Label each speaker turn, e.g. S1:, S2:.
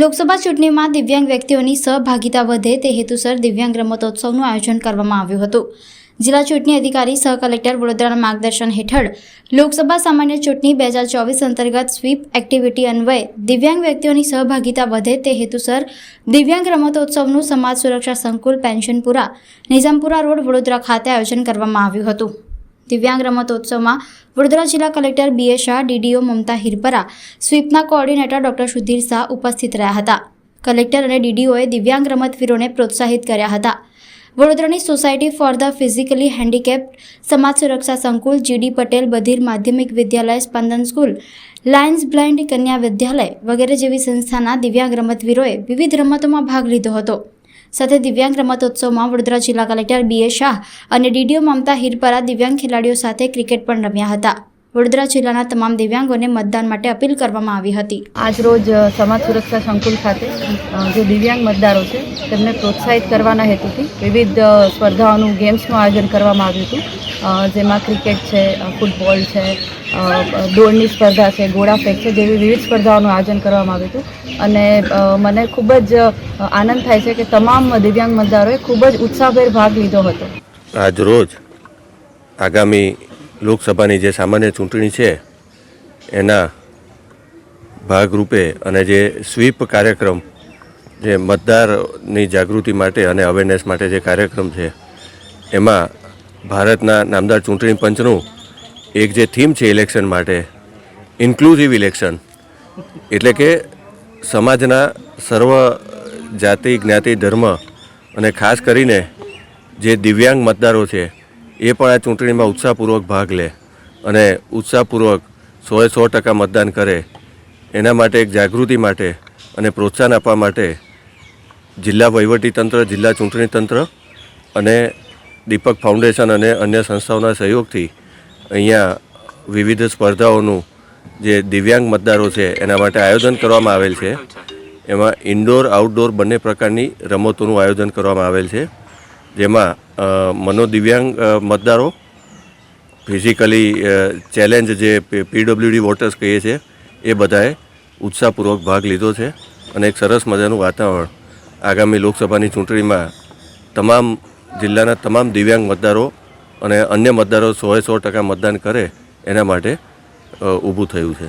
S1: લોકસભા ચૂંટણીમાં દિવ્યાંગ વ્યક્તિઓની સહભાગિતા વધે તે હેતુસર દિવ્યાંગ રમતોત્સવનું આયોજન કરવામાં આવ્યું હતું। જિલ્લા ચૂંટણી અધિકારી સહ કલેક્ટર વડોદરાના માર્ગદર્શન હેઠળ લોકસભા સામાન્ય ચૂંટણી 2024 અંતર્ગત સ્વીપ એક્ટિવિટી અન્વયે દિવ્યાંગ વ્યક્તિઓની સહભાગિતા વધે તે હેતુસર દિવ્યાંગ રમતોત્સવનું સમાજ સુરક્ષા સંકુલ પેન્શનપુરા નિઝામપુરા રોડ વડોદરા ખાતે આયોજન કરવામાં આવ્યું હતું। દિવ્યાંગ રમતોત્સવમાં વડોદરા જિલ્લા કલેક્ટર બી એ શાહ, ડીડીઓ મમતા હિરપરા, સ્વીપના કોઓર્ડિનેટર ડોક્ટર સુધીર શાહ ઉપસ્થિત રહ્યા હતા। કલેક્ટર અને ડીડીઓએ દિવ્યાંગ રમતવીરોને પ્રોત્સાહિત કર્યા હતા। વડોદરાની society for the physically handicapped, સમાજ સુરક્ષા સંકુલ, જીડી પટેલ બધીર માધ્યમિક વિદ્યાલય, સ્પંદન સ્કૂલ, લાયન્સ બ્લાઇન્ડ કન્યા વિદ્યાલય વગેરે જેવી સંસ્થાના દિવ્યાંગ રમતવીરોએ વિવિધ રમતોમાં ભાગ લીધો હતો। સાથે દિવ્યાંગ રમતોત્સવમાં વડોદરા જિલ્લા કલેક્ટર બી એ શાહ અને ડીડીઓ મમતા હિરપરા દિવ્યાંગ ખેલાડીઓ સાથે ક્રિકેટ પણ રમ્યા હતા। વડોદરા જિલ્લાના તમામ દિવ્યાંગોને મતદાન માટે અપીલ કરવામાં આવી હતી।
S2: આજ રોજ સમાજ સુરક્ષા સંકુલ ખાતે જે દિવ્યાંગ મતદારો છે તેમને પ્રોત્સાહિત કરવાના હેતુથી વિવિધ સ્પર્ધાઓનું ગેમ્સનું આયોજન કરવામાં આવ્યું હતું, જેમાં ક્રિકેટ છે, ફૂટબોલ છે, દોડની સ્પર્ધા છે, ગોળા ફેંક છે જેવી વિવિધ સ્પર્ધાઓનું આયોજન કરવામાં આવ્યું હતું। અને મને ખૂબ જ આનંદ થાય છે કે તમામ દિવ્યાંગ મતદારોએ ખૂબ જ ઉત્સાહભેર ભાગ લીધો હતો।
S3: આજ રોજ આગામી લોકસભાની જે સામાન્ય ચૂંટણી છે એના ભાગરૂપે અને જે સ્વીપ કાર્યક્રમ, જે મતદારની જાગૃતિ માટે અને અવેરનેસ માટે જે કાર્યક્રમ છે એમાં ભારતના નામદાર ચૂંટણી પંચનું એક જે થીમ છે ઇલેક્શન માટે, ઇન્ક્લુઝિવ ઇલેક્શન, એટલે કે સમાજના સર્વ જાતિ, જ્ઞાતિ, ધર્મ અને ખાસ કરીને જે દિવ્યાંગ મતદારો છે એ પણ આ ચૂંટણીમાં ઉત્સાહપૂર્વક ભાગ લે અને ઉત્સાહપૂર્વક 100% મતદાન કરે, એના માટે એક જાગૃતિ માટે અને પ્રોત્સાહન આપવા માટે જિલ્લા વહીવટીતંત્ર, જિલ્લા ચૂંટણી તંત્ર અને દીપક ફાઉન્ડેશન અને અન્ય સંસ્થાઓના સહયોગથી અહીંયા વિવિધ સ્પર્ધાઓનું જે દિવ્યાંગ મતદારો છે એના માટે આયોજન કરવામાં આવેલ છે। એમાં ઇન્ડોર, આઉટડોર બંને પ્રકારની રમતોનું આયોજન કરવામાં આવેલ છે, જેમાં મનોદિવ્યાંગ મતદારો, ફિઝિકલી ચેલેન્જ જે પીડબ્લ્યુડી વોટર્સ કહીએ છીએ એ બધાએ ઉત્સાહપૂર્વક ભાગ લીધો છે અને એક સરસ મજાનું વાતાવરણ આગામી લોકસભાની ચૂંટણીમાં તમામ જિલ્લાના તમામ દિવ્યાંગ મતદારો અને અન્ય મતદારો 100% મતદાન કરે એના માટે ઊભું થયું છે।